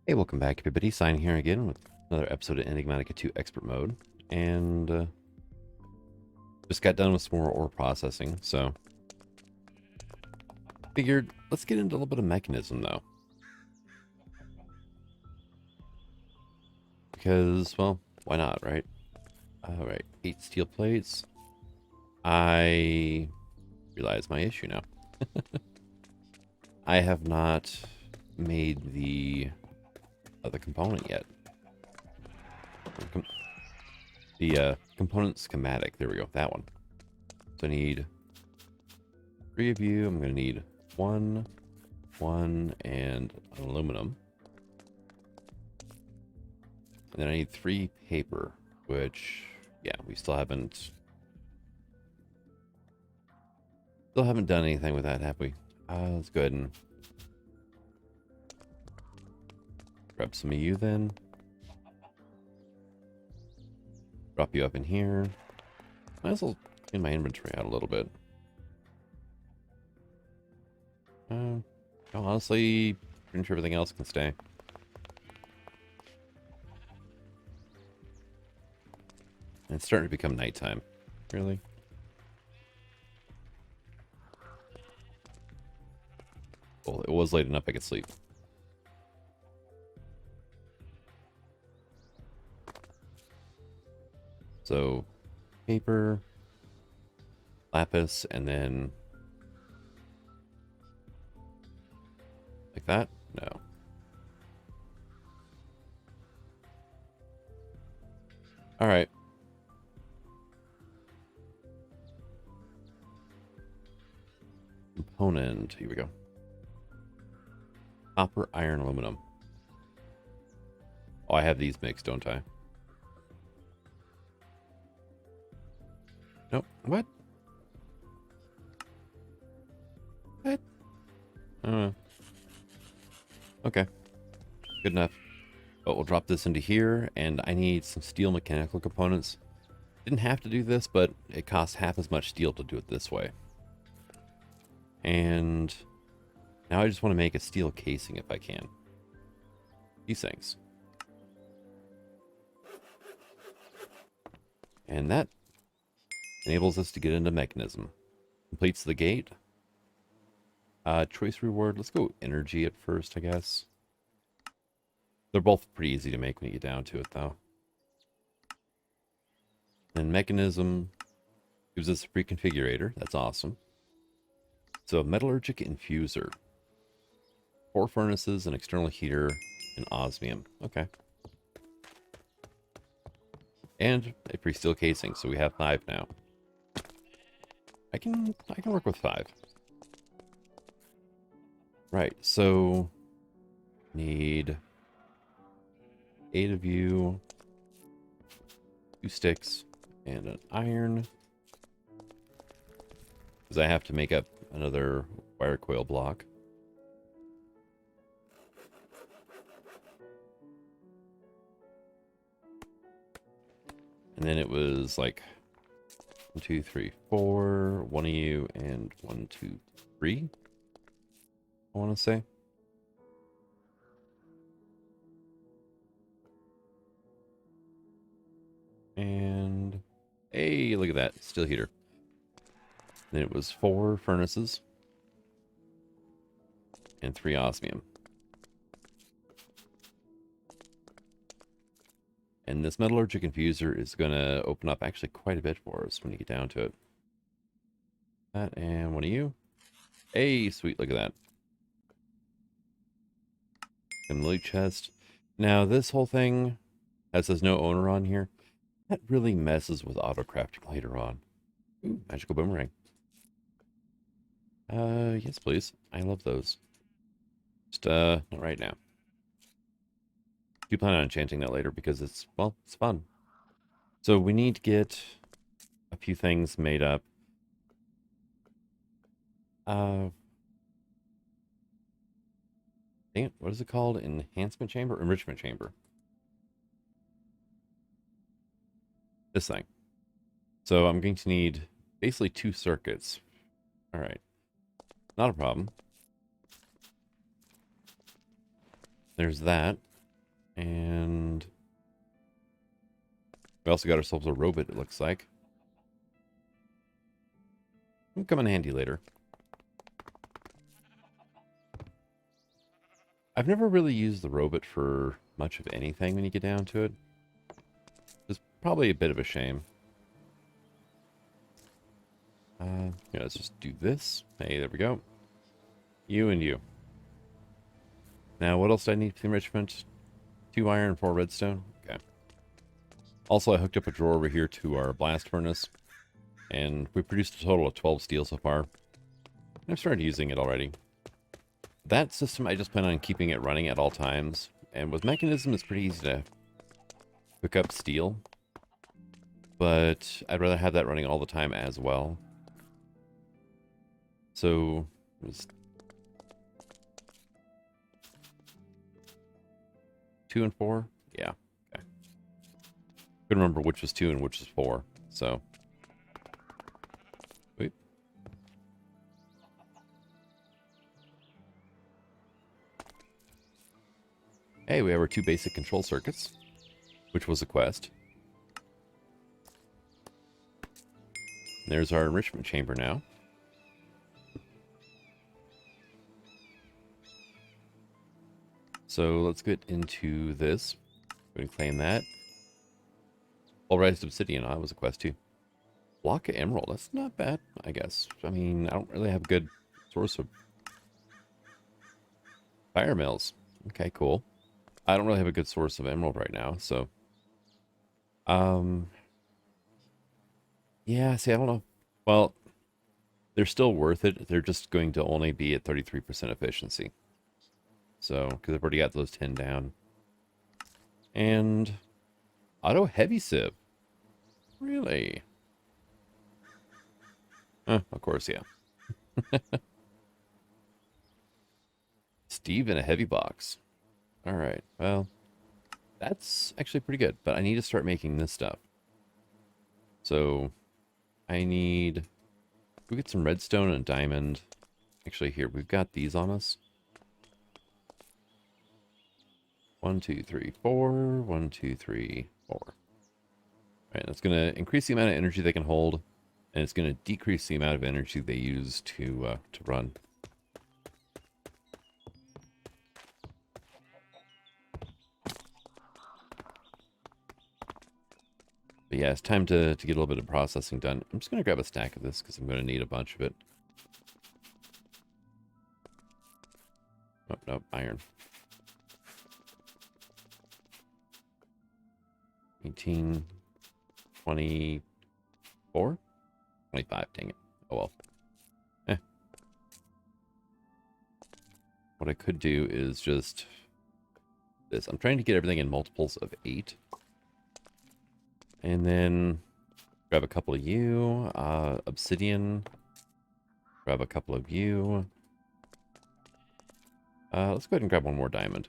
Hey, welcome back everybody. Sign here again with another episode of Enigmatica 2 Expert Mode. And just got done with some more ore processing, so figured let's get into a little bit of Mekanism though. Because, well, why not, right? Alright, 8 steel plates. I realize my issue now. I have not made the other component yet. The component schematic. There we go. That one. So I need 3 of you. I'm going to need one, and aluminum. And then I need 3 paper, which, yeah, we still haven't done anything with that, have we? Let's go ahead and grab some of you then. Drop you up in here. Might as well clean my inventory out a little bit. Honestly, pretty sure everything else can stay. And it's starting to become nighttime. Really? Well, it was late enough I could sleep. So, paper, lapis, and then like that? No. All right. Component. Here we go. Copper, iron, aluminum. Oh, I have these mixed, don't I? Nope. What? What? Okay. Good enough. But we'll drop this into here, and I need some steel mechanical components. Didn't have to do this, but it costs half as much steel to do it this way. And now I just want to make a steel casing if I can. These things. And that enables us to get into Mekanism. Completes the gate. Choice reward. Let's go energy at first, I guess. They're both pretty easy to make when you get down to it, though. And Mekanism gives us a pre-configurator. That's awesome. So, metallurgic infuser. 4 furnaces, an external heater, and osmium. Okay. And a pre-steel casing, so we have 5 now. I can work with 5. Right, so need 8 of you, 2 sticks, and an iron. Because I have to make up another wire coil block. And then it was like 1, 2, 3, 4, 1 of you, and 1, 2, 3. I want to say. And hey, look at that, steel heater. Then it was 4 furnaces and 3 osmium. And this metallurgic infuser is going to open up actually quite a bit for us when you get down to it. That and 1 of you. Hey, sweet, look at that. And loot chest. Now, this whole thing, as there's no owner on here, that really messes with auto crafting later on. Ooh, magical boomerang. Yes, please. I love those. Just, not right now. Do plan on enchanting that later because it's, well, it's fun. So we need to get a few things made up. Dang it, what is it called? Enhancement chamber? Enrichment chamber. This thing. So I'm going to need basically 2 circuits. All right. Not a problem. There's that. And we also got ourselves a robot, it looks like. It'll come in handy later. I've never really used the robot for much of anything when you get down to it. It's probably a bit of a shame. Yeah, let's just do this. Hey, there we go. You and you. Now, what else do I need for the enrichment? 2 iron, 4 redstone. Okay. Also, I hooked up a drawer over here to our blast furnace. And we produced a total of 12 steel so far. I've started using it already. That system, I just plan on keeping it running at all times. And with Mekanism, it's pretty easy to hook up steel. But I'd rather have that running all the time as well. So, just 2 and 4? Yeah. Okay. Couldn't remember which was 2 and which was 4. So. Wait. Hey, we have our 2 basic control circuits, which was a quest. And there's our enrichment chamber now. So let's get into this. Go ahead and claim that. Pulverized obsidian. Oh, that was a quest too. Block of emerald. That's not bad, I guess. I mean, I don't really have a good source of fire mills. Okay, cool. I don't really have a good source of emerald right now, so. Yeah, see, I don't know. Well, they're still worth it. They're just going to only be at 33% efficiency. So, because I've already got those 10 down. And auto heavy sieve. Really? Of course, yeah. Steve in a heavy box. All right, well, that's actually pretty good, but I need to start making this stuff. So, I need... We get some redstone and diamond. Actually, here, we've got these on us. 1, 2, 3, 4. 1, 2, 3, 4. All right, that's going to increase the amount of energy they can hold, and it's going to decrease the amount of energy they use to run. But yeah, it's time to get a little bit of processing done. I'm just going to grab a stack of this because I'm going to need a bunch of it. Oh, no, iron. 18, 24, 25, dang it. Oh well. What I could do is just this. I'm trying to get everything in multiples of 8. And then grab a couple of you, obsidian, grab a couple of you. Let's go ahead and grab one more diamond.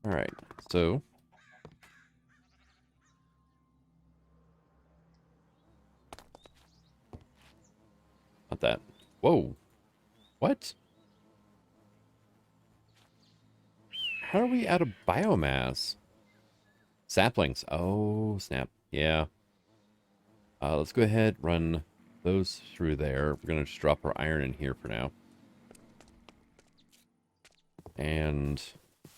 All right, so not that. Whoa, what? How are we out of biomass? Saplings. Oh, snap. Yeah. Let's go ahead, run those through there. We're going to just drop our iron in here for now. And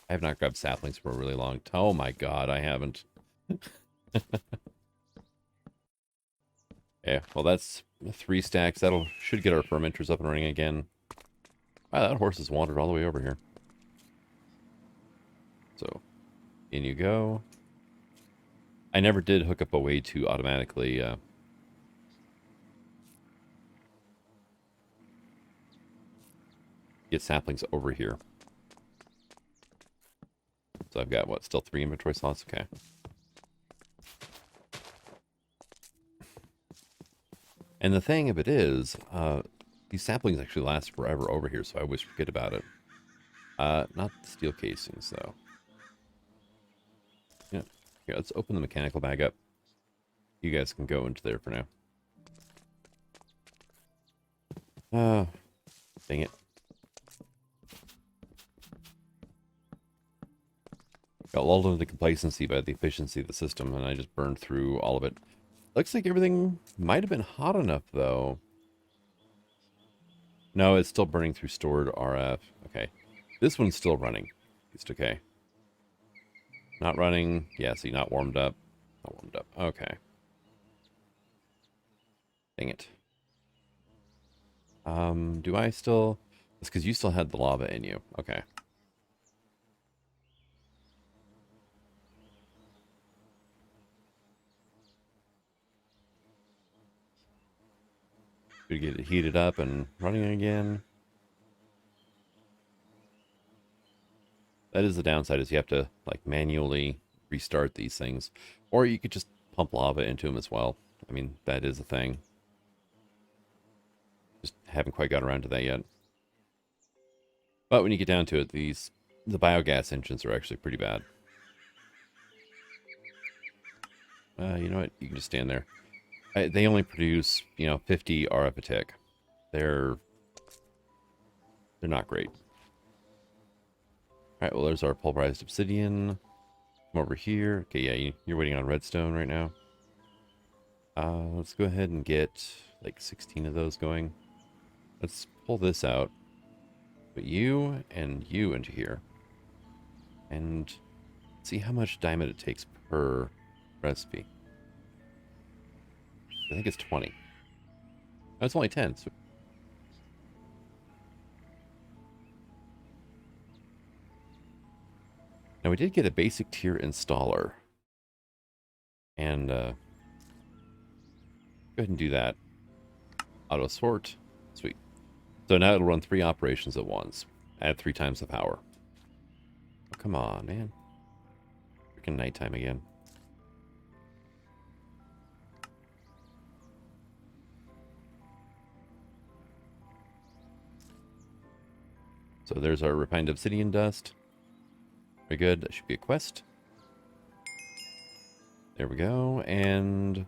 I have not grabbed saplings for a really long time. Oh my god, I haven't. Yeah, well that's 3 stacks. That'll should get our fermenters up and running again. Wow, that horse has wandered all the way over here. So, in you go. I never did hook up a way to automatically get saplings over here. So I've got, what, still 3 inventory slots? Okay. And the thing of it is, these saplings actually last forever over here, so I always forget about it. Not the steel casings, though. Yeah. Here, let's open the mechanical bag up. You guys can go into there for now. Dang it. Got lulled into complacency by the efficiency of the system, and I just burned through all of it. Looks like everything might have been hot enough, though. No, it's still burning through stored RF. Okay. This one's still running. It's okay. Not running. Yeah, see, not warmed up. Not warmed up. Okay. Dang it. Do I still... It's because you still had the lava in you. Okay. We get it heated up and running again. That is the downside, is you have to like manually restart these things. Or you could just pump lava into them as well. I mean, that is a thing. Just haven't quite got around to that yet. But when you get down to it, the biogas engines are actually pretty bad. You know what? You can just stand there. They only produce, 50 RF a tick. They're not great. All right, well, there's our pulverized obsidian. Come over here. Okay, yeah, you're waiting on redstone right now. Let's go ahead and get like 16 of those going. Let's pull this out. Put you and you into here. And see how much diamond it takes per recipe. I think it's 20. Oh, it's only 10. So now we did get a basic tier installer. And go ahead and do that. Auto sort. Sweet. So now it'll run 3 operations at once. Add 3 times the power. Oh, come on, man. Freaking nighttime again. So there's our refined obsidian dust. Very good. That should be a quest. There we go. And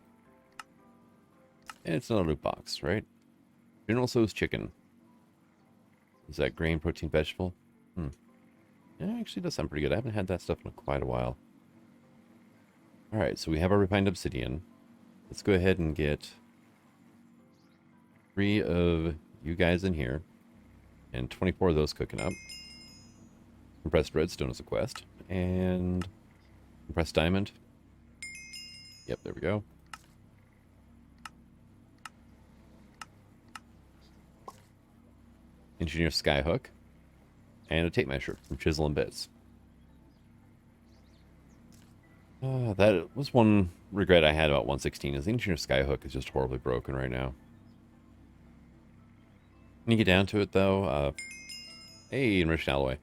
it's not a loot box, right? General So's chicken. Is that grain, protein, vegetable? Yeah, actually does sound pretty good. I haven't had that stuff in quite a while. Alright, so we have our refined obsidian. Let's go ahead and get 3 of you guys in here. And 24 of those cooking up. Compressed redstone is a quest. And compressed diamond. Yep, there we go. Engineer skyhook. And a tape measure from Chisel and Bits. That was one regret I had about 116, is the Engineer skyhook is just horribly broken right now. When you get down to it, though, hey, enriched alloy.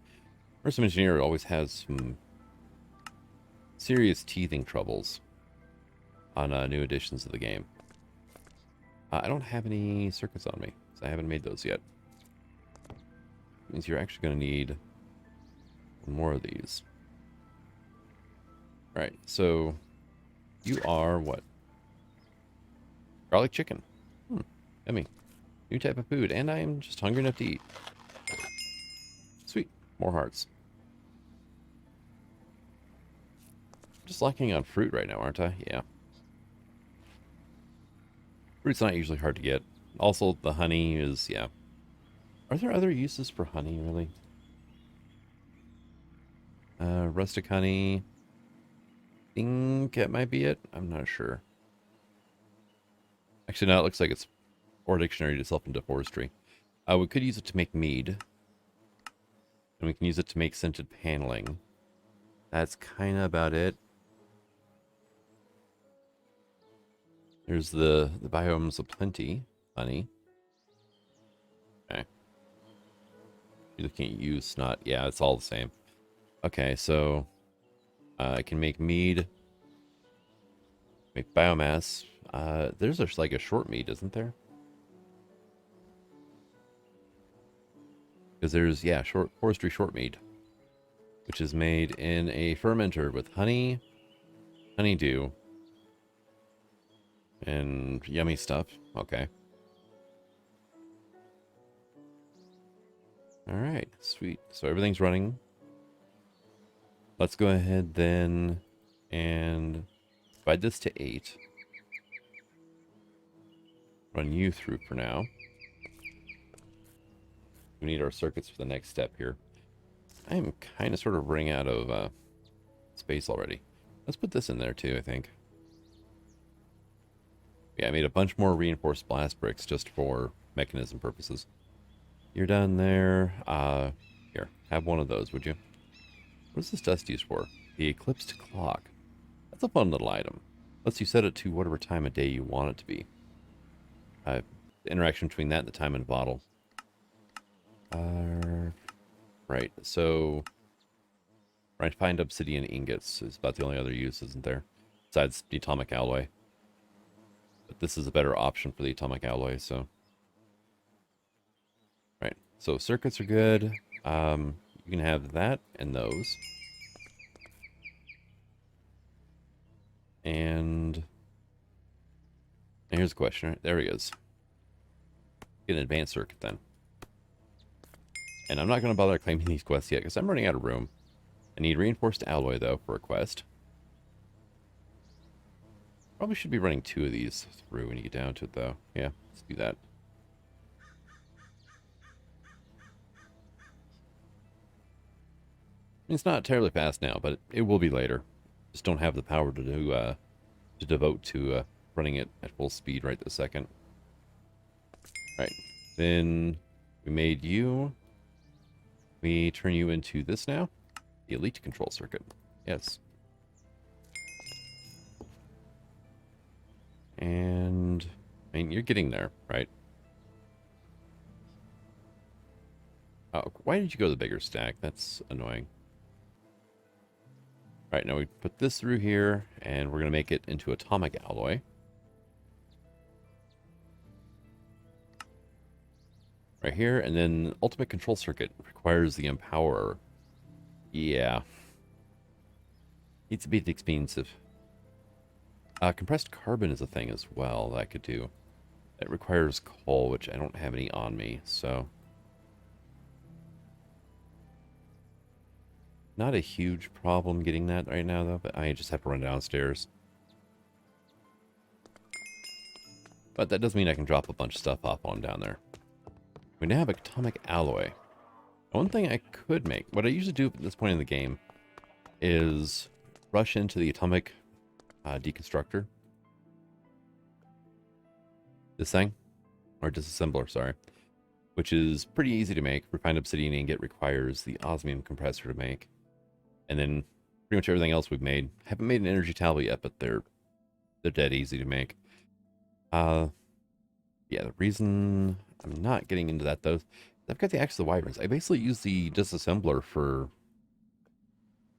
Immersive Engineer always has some serious teething troubles on new editions of the game. I don't have any circuits on me, so I haven't made those yet. Means you're actually going to need more of these. Alright, so you are what? Garlic chicken. Yummy. New type of food, and I am just hungry enough to eat. Sweet. More hearts. I'm just lacking on fruit right now, aren't I? Yeah. Fruit's not usually hard to get. Also, the honey is, yeah. Are there other uses for honey, really? Rustic honey. I think that might be it. I'm not sure. Actually, no, it looks like it's Ore Dictionary itself into forestry. We could use it to make mead. And we can use it to make scented paneling. That's kind of about it. There's the biomes of plenty. Honey. Okay. You're looking at use, not... Yeah, it's all the same. Okay, so... I can make mead. Make biomass. There's like a short mead, isn't there? Because there's, yeah, forestry short mead. Which is made in a fermenter with honey, honeydew, and yummy stuff. Okay. Alright, sweet. So everything's running. let's go ahead then and divide this to 8. Run you through for now. We need our circuits for the next step here. I am kind of sort of running out of space already. Let's put this in there too, I think. Yeah, I made a bunch more reinforced blast bricks just for mechanism purposes. You're done there. Here, have one of those, would you? What is this dust used for? The Eclipsed Clock. That's a fun little item. Lets you set it to whatever time of day you want it to be. The interaction between that and the time in a bottle. Right, so... Right, find obsidian ingots is about the only other use, isn't there? Besides the atomic alloy. But this is a better option for the atomic alloy, so... Right, so circuits are good. You can have that and those. And here's a question. Right, there he is. Get an advanced circuit then. And I'm not going to bother claiming these quests yet because I'm running out of room. I need reinforced alloy though for a quest. Probably should be running 2 of these through when you get down to it though. Yeah, let's do that. It's not terribly fast now, but it will be later. Just don't have the power to do to devote to running it at full speed right this second. Right, then we made you. We turn you into this now, the elite control circuit. Yes. And I mean, you're getting there, right? Oh, why did you go to the bigger stack? That's annoying. Right, now we put this through here, and we're going to make it into atomic alloy. Right here, and then ultimate control circuit requires the empower. Yeah. Needs to be expensive. Compressed carbon is a thing as well that I could do. It requires coal, which I don't have any on me, so... Not a huge problem getting that right now, though, but I just have to run downstairs. But that does mean I can drop a bunch of stuff off on down there. We now have atomic alloy. One thing I could make, what I usually do at this point in the game, is rush into the atomic deconstructor. This thing, or disassembler, sorry, which is pretty easy to make. Refined obsidian ingot requires the osmium compressor to make. And then pretty much everything else we've made. Haven't made an energy tablet yet, but they're dead easy to make. Yeah, the reason I'm not getting into that, though, is I've got the axe of the wyverns. I basically use the disassembler for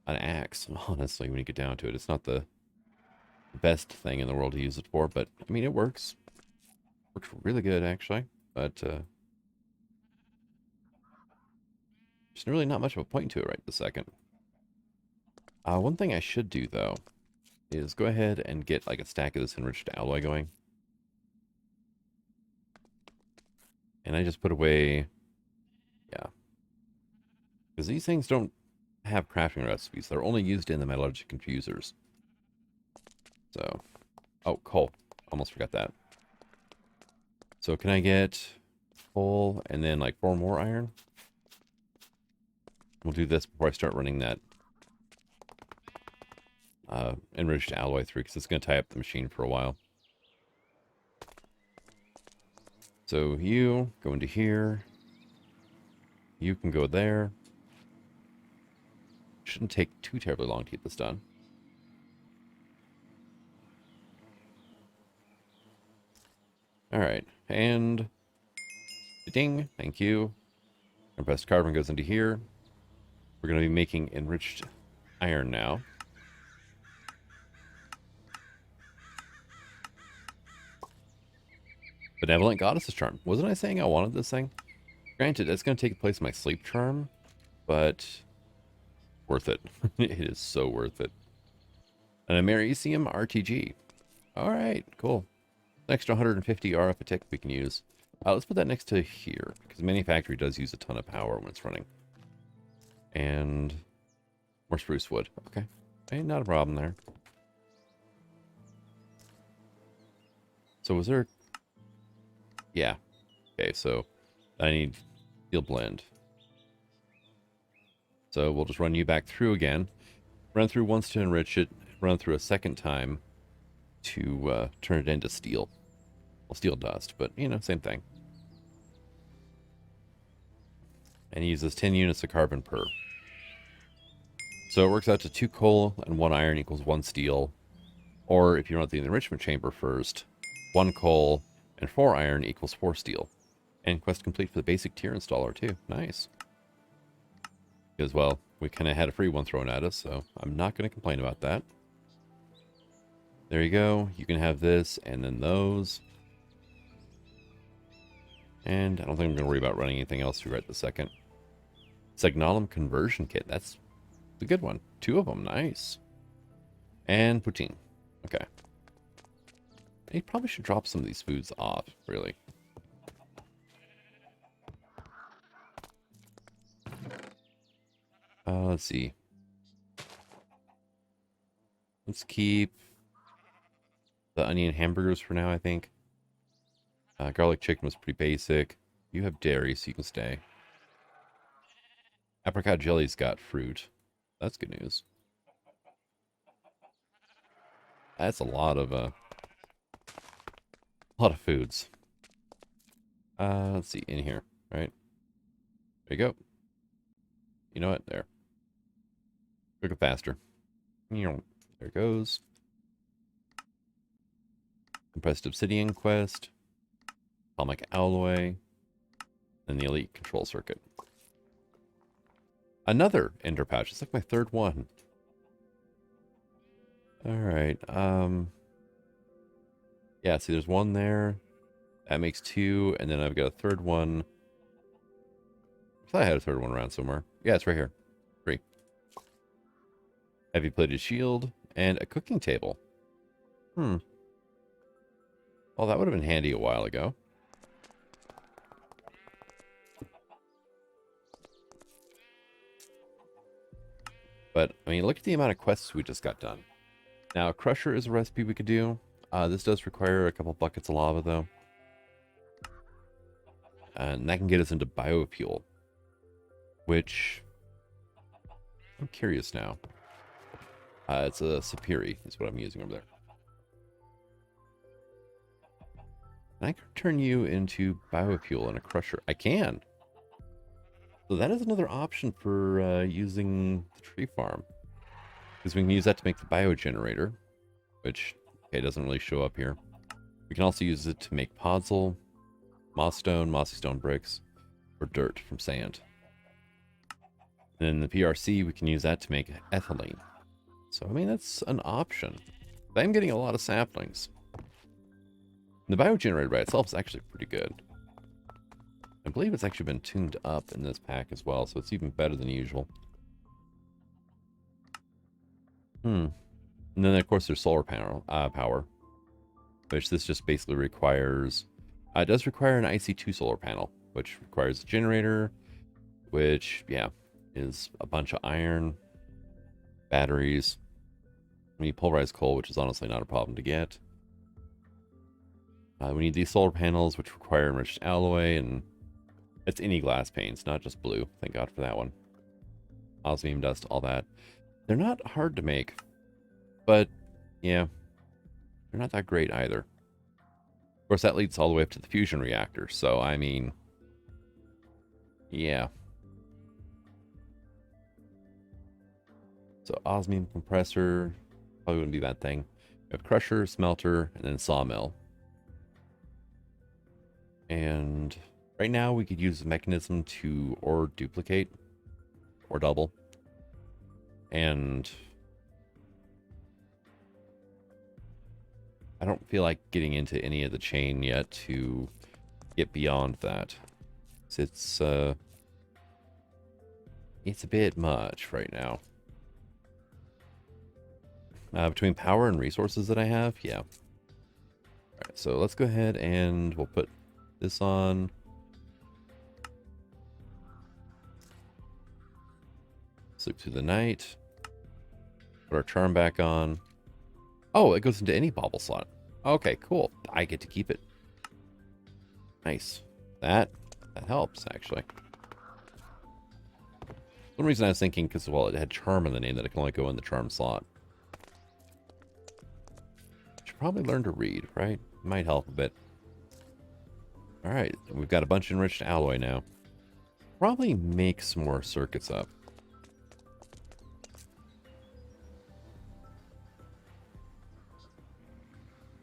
an axe, honestly, when you get down to it. It's not the best thing in the world to use it for, but, I mean, it works. Works really good, actually, but there's really not much of a point to it right this second. One thing I should do, though, is go ahead and get, like, a stack of this enriched alloy going. And I just put away... Yeah. Because these things don't have crafting recipes. They're only used in the metallurgic confusers. So... Oh, coal. Almost forgot that. So can I get coal and then, like, 4 more iron? We'll do this before I start running that enriched alloy through, because it's going to tie up the machine for a while. So you go into here. You can go there. Shouldn't take too terribly long to get this done. Alright, and ding, thank you. Compressed carbon goes into here. We're going to be making enriched iron now. Benevolent Goddess's Charm. Wasn't I saying I wanted this thing? Granted, it's going to take the place of my sleep charm, but worth it. It is so worth it. And a Americium RTG. Alright, cool. An extra 150 RF a tick we can use. Let's put that next to here, because the manufactory does use a ton of power when it's running. And More spruce wood. Okay. Ain't not a problem there. So was there... Yeah. Okay, so I need steel blend. So we'll just run you back through again. Run through once to enrich it. Run through a second time to turn it into steel. Well, steel dust, but, you know, same thing. And he uses 10 units of carbon per. So it works out to 2 coal and 1 iron equals 1 steel. Or if you run through the enrichment chamber first, 1 coal and 4 iron equals 4 steel. And quest complete for the basic tier installer too. Nice. Because, well, we kind of had a free one thrown at us, so I'm not going to complain about that. There you go. You can have this and then those. And I don't think I'm going to worry about running anything else through right this second. Signalum conversion kit. That's a good one. 2 of them. Nice. And poutine. Okay. You probably should drop some of these foods off, really. Let's see. Let's keep the onion hamburgers for now, I think. Garlic chicken was pretty basic. You have dairy, so you can stay. Apricot jelly's got fruit. That's good news. That's a lot of foods. Let's see, in here, right? There you go. You know what? There. Cook it faster. There it goes. Compressed obsidian quest. Atomic alloy. And the elite control circuit. Another ender pouch. It's like my 3rd one. Alright. Yeah, see there's 1 there. That makes 2. And then I've got a 3rd one. I thought I had a 3rd one around somewhere. Yeah, it's right here. 3. Heavy plated shield. And a cooking table. Well, that would have been handy a while ago. But, I mean, look at the amount of quests we just got done. Now, a crusher is a recipe we could do. This does require a couple buckets of lava, though. And that can get us into biofuel. Which... I'm curious now. It's a Sapiri, is what I'm using over there. And I can turn you into biofuel in a crusher. I can! So that is another option for using the tree farm. Because we can use that to make the biogenerator. Which, okay, doesn't really show up here. We can also use it to make podzol, moss stone, mossy stone bricks, or dirt from sand. And then the PRC, we can use that to make ethylene. So, I mean, that's an option. But I'm getting a lot of saplings. And the biogenerator by itself is actually pretty good. I believe it's actually been tuned up in this pack as well, so it's even better than usual. And then, of course, there's solar panel power, which this just basically requires... it does require an IC2 solar panel, which requires a generator, which, yeah, is a bunch of iron, batteries. We need pulverized coal, which is honestly not a problem to get. We need these solar panels, which require enriched alloy, and it's any glass panes, not just blue. Thank God for that one. Osmium dust, all that. They're not hard to make, but yeah, they're not that great either. Of course, that leads all the way up to the fusion reactor, so I mean, yeah. So osmium compressor, probably wouldn't be that thing. We have crusher, smelter, and then sawmill. And right now we could use the mechanism to or duplicate or double. And I don't feel like getting into any of the chain yet to get beyond that. It's a bit much right now. Between power and resources that I have, yeah. All right, so let's go ahead and we'll put this on. Sleep through the night. Put our charm back on. Oh, it goes into any bauble slot. Okay, cool. I get to keep it. Nice. That helps, actually. One reason I was thinking, because, well, it had charm in the name, that it can only go in the charm slot. Should probably learn to read, right? Might help a bit. Alright, we've got a bunch of enriched alloy now. Probably make some more circuits up.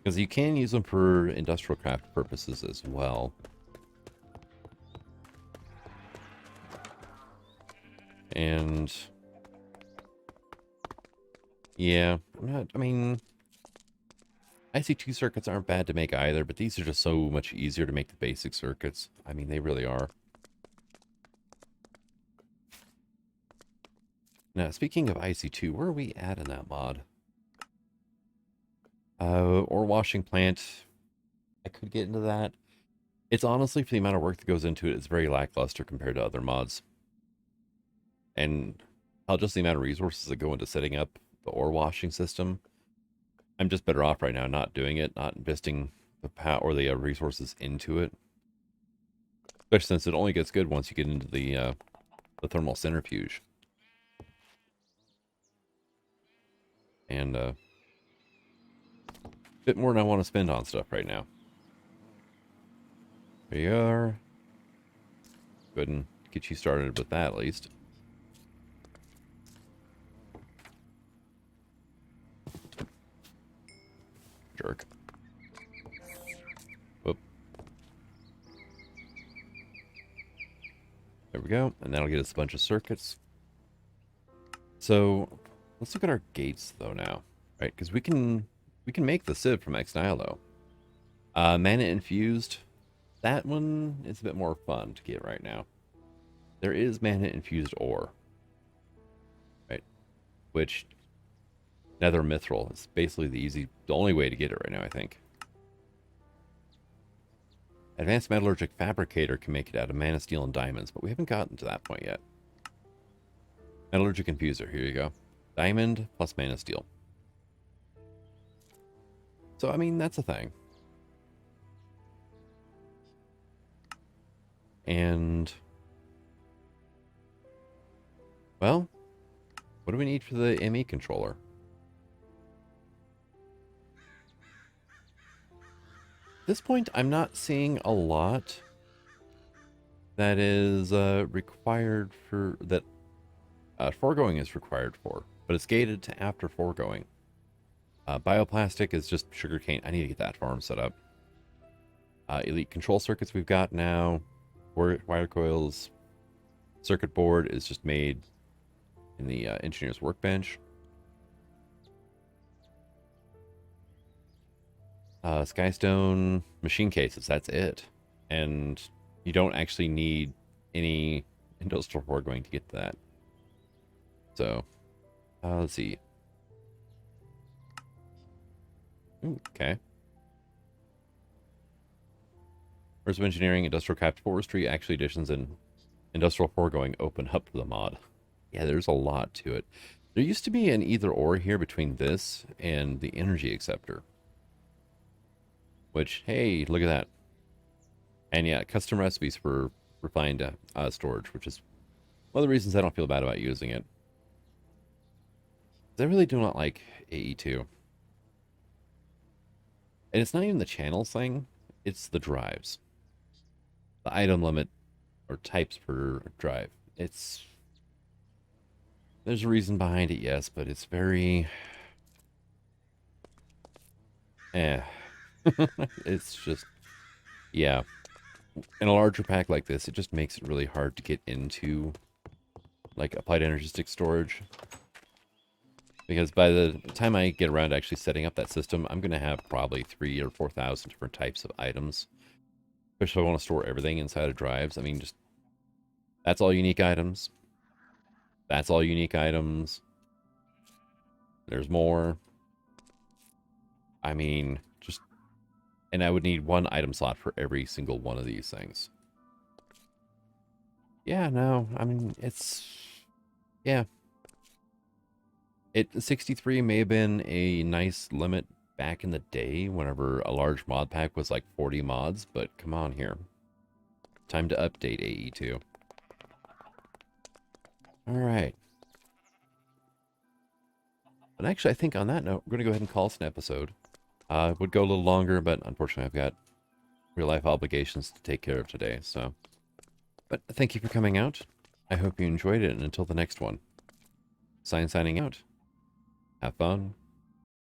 Because you can use them for industrial craft purposes as well. And yeah, I mean, IC2 circuits aren't bad to make either, but these are just so much easier to make the basic circuits. I mean, they really are. Now, speaking of IC2, where are we at in that mod? Ore washing plant. I could get into that. It's honestly, for the amount of work that goes into it, it's very lackluster compared to other mods. And just the amount of resources that go into setting up the ore washing system, I'm just better off right now not doing it, not investing the power or the resources into it. Especially since it only gets good once you get into the thermal centrifuge. And a bit more than I want to spend on stuff right now. There you are. Go ahead and get you started with that at least. Jerk. Whoop. There we go. And that'll get us a bunch of circuits. So let's look at our gates though now. Right? Because we can make the sieve from Ex Nihilo. Mana infused. That one is a bit more fun to get right now. There is mana infused ore. Right? Which Nether Mithril is basically the only way to get it right now, I think. Advanced Metallurgic Fabricator can make it out of mana, steel, and diamonds, but we haven't gotten to that point yet. Metallurgic Infuser, here you go. Diamond plus mana, steel. So, I mean, that's a thing. And, well, what do we need for the ME controller? At this point, I'm not seeing a lot that is required for, that foregoing is required for, but it's gated to after foregoing. Bioplastic is just sugarcane. I need to get that farm set up. Elite control circuits we've got now. Wire coils. Circuit board is just made in the engineer's workbench. Skystone machine cases, that's it. And you don't actually need any industrial foregoing to get to that. So, let's see. Ooh, okay. First of Engineering, Industrial Craft Forestry, actually additions, and Industrial Foregoing open up to the mod. Yeah, there's a lot to it. There used to be an either or here between this and the Energy Acceptor. Which, hey, look at that. And yeah, custom recipes for refined storage, which is one of the reasons I don't feel bad about using it. I really do not like AE2. And it's not even the channels thing, it's the drives. The item limit, or types per drive. There's a reason behind it, yes, but it's very... It's just... Yeah. In a larger pack like this, it just makes it really hard to get into, like, applied energistic storage. Because by the time I get around to actually setting up that system, I'm going to have probably 3,000 or 4,000 different types of items. Especially if I want to store everything inside of drives. I mean, just... That's all unique items. That's all unique items. There's more. I mean, just... And I would need one item slot for every single one of these things. Yeah, no, I mean, it's... Yeah. 63 may have been a nice limit back in the day whenever a large mod pack was like 40 mods, but come on here. Time to update AE2. All right. But actually, I think on that note, we're going to go ahead and call this an episode. It would go a little longer, but unfortunately, I've got real-life obligations to take care of today, so. But thank you for coming out. I hope you enjoyed it, and until the next one. Signing out. Have fun.